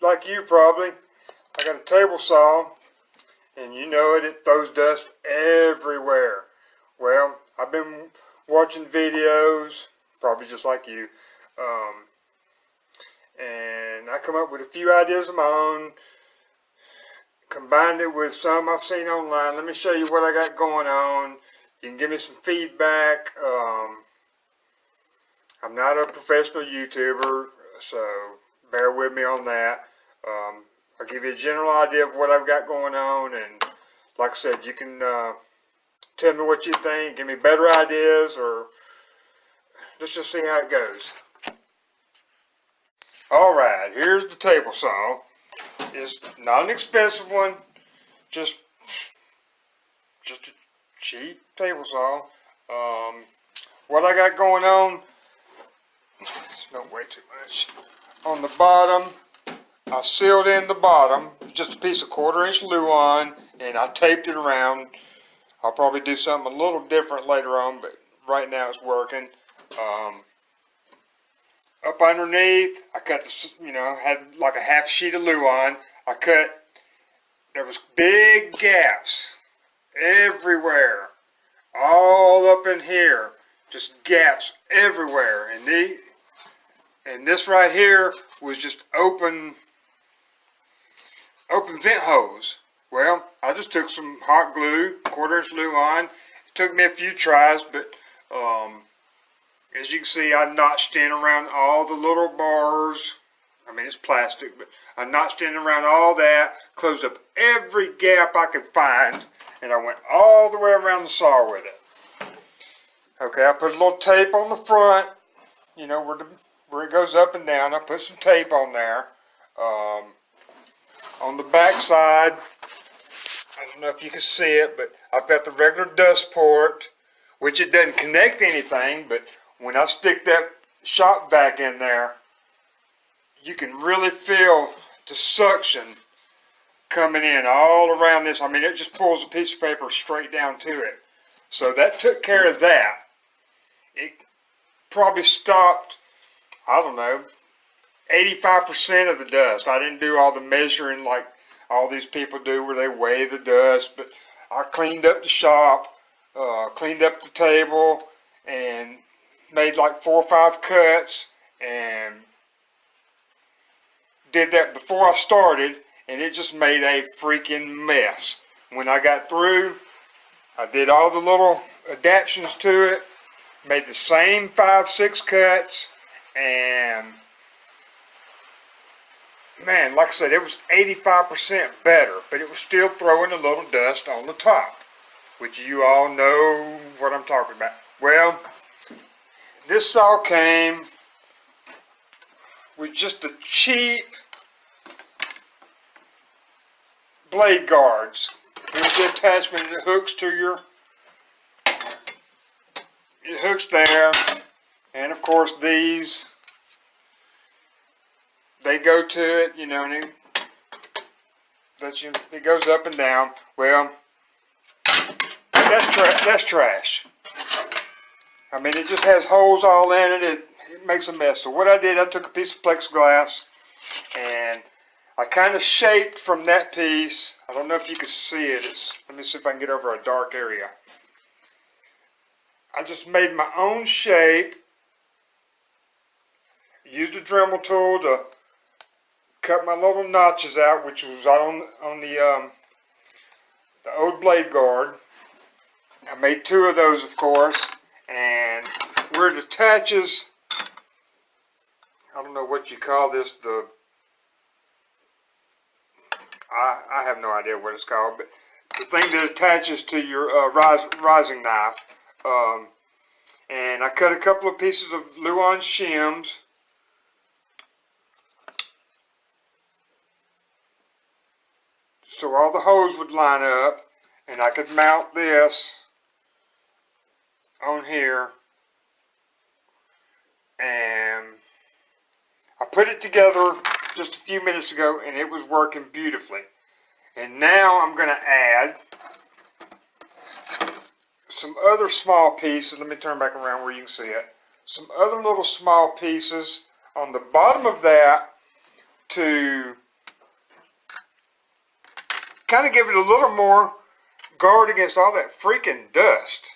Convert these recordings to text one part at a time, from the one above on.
like you probably, I got a table saw, and you know it, it throws dust everywhere. Well, I've been watching videos, probably just like you, and I come up with a few ideas of my own, combined it with some I've seen online. Let me show you what I got going on. You can give me some feedback. I'm not a professional YouTuber, so bear with me on that. I'll give you a general idea of what I've got going on, and like I said, you can tell me what you think, give me better ideas, or let's just see how it goes. Alright, here's the table saw. It's not an expensive one, just a cheap table saw. What I got going on, not way too much. On the bottom, I sealed in the bottom, just a piece of 1/4 inch Luan, and I taped it around. I'll probably do something a little different later on, but right now it's working. Up underneath, I cut this, had like a half sheet of Luan. There was big gaps everywhere, all up in here, just gaps everywhere. And this right here was just open vent hose. Well, I just took some hot glue, 1/4 inch Luan. It took me a few tries, but as you can see, I notched in around all the little bars. I mean, it's plastic, but I notched in around all that, closed up every gap I could find, and I went all the way around the saw with it. Okay, I put a little tape on the front, where it goes up and down. I put some tape on there. On the back side, I don't know if you can see it, but I've got the regular dust port, which it doesn't connect to anything, but when I stick that shop vac in there, you can really feel the suction coming in all around this. I mean, it just pulls a piece of paper straight down to it. So that took care of that. It probably stopped, I don't know, 85% of the dust. I didn't do all the measuring like all these people do where they weigh the dust, but I cleaned up the shop, cleaned up the table, and made like 4 or 5 cuts, and did that before I started, and it just made a freaking mess. When I got through, I did all the little adaptations to it, made the same 5, 6 cuts, and man, like I said, it was 85% better, but it was still throwing a little dust on the top, which you all know what I'm talking about. Well, this saw came with just the cheap blade guards. Here's the attachment that hooks to it hooks there, and of course these, they go to it, and it goes up and down. Well, that's trash. I mean, it just has holes all in it. It makes a mess. So what I did, I took a piece of plexiglass, and I kind of shaped from that piece. I don't know if you can see it. Let me see if I can get over a dark area. I just made my own shape. Used a Dremel tool to cut my little notches out, which was out on the old blade guard. I made 2 of those, of course, and where it attaches, I don't know what you call this, I have no idea what it's called, but the thing that attaches to your rising knife. And I cut a couple of pieces of Luan shims. So all the holes would line up, and I could mount this on here. And I put it together just a few minutes ago, and it was working beautifully. And now I'm going to add some other small pieces. Let me turn back around where you can see it. Some other little small pieces on the bottom of that to kind of give it a little more guard against all that freaking dust.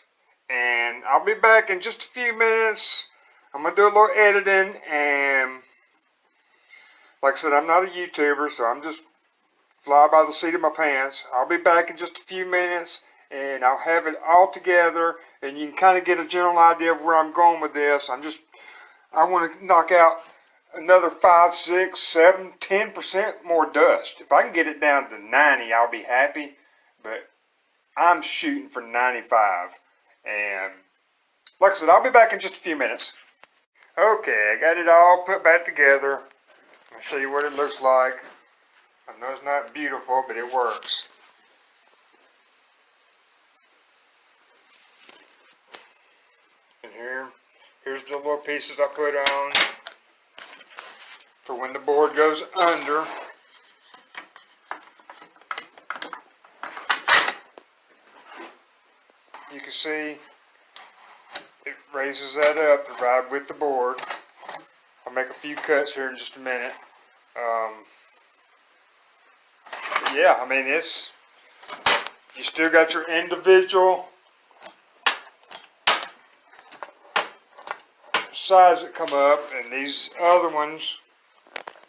And I'll be back in just a few minutes. I'm going to do a little editing, and like I said, I'm not a YouTuber, so I'm just fly by the seat of my pants. I'll be back in just a few minutes, and I'll have it all together, and you can kind of get a general idea of where I'm going with this. I want to knock out another 5, 6, 7, 10% more dust. If I can get it down to 90, I'll be happy, but I'm shooting for 95. And like I said, I'll be back in just a few minutes. Okay, I got it all put back together. I'll show you what it looks like. I know it's not beautiful, but it works. And here's the little pieces I put on for when the board goes under. You can see it raises that up to ride with the board. I'll make a few cuts here in just a minute. Yeah, I mean, you still got your individual sides that come up, and these other ones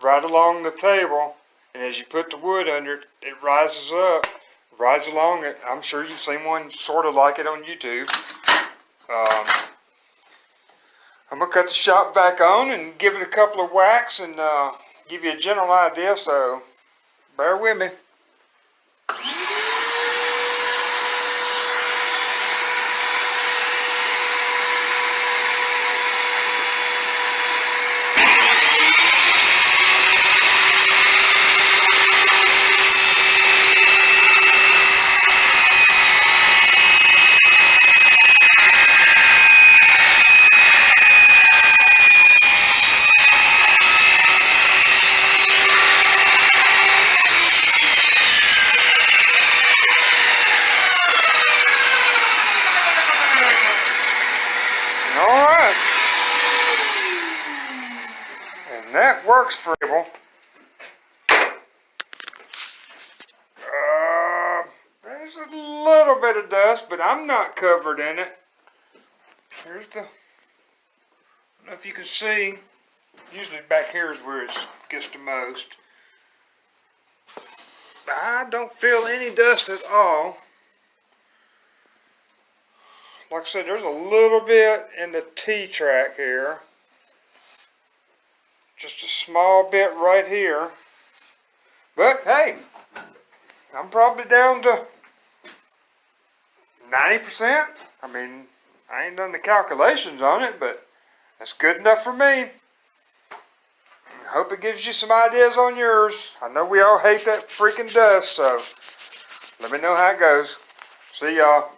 right along the table, and as you put the wood under it, it rises up, rides along it. I'm sure you've seen one sort of like it on YouTube. I'm going to cut the shop vac on and give it a couple of whacks and give you a general idea, so bear with me. Alright, and that works for Abel. There's a little bit of dust, but I'm not covered in it. Here's I don't know if you can see, usually back here is where it gets the most. I don't feel any dust at all. Like I said, there's a little bit in the T-track here. Just a small bit right here. But hey, I'm probably down to 90%. I mean, I ain't done the calculations on it, but that's good enough for me. Hope it gives you some ideas on yours. I know we all hate that freaking dust, so let me know how it goes. See y'all.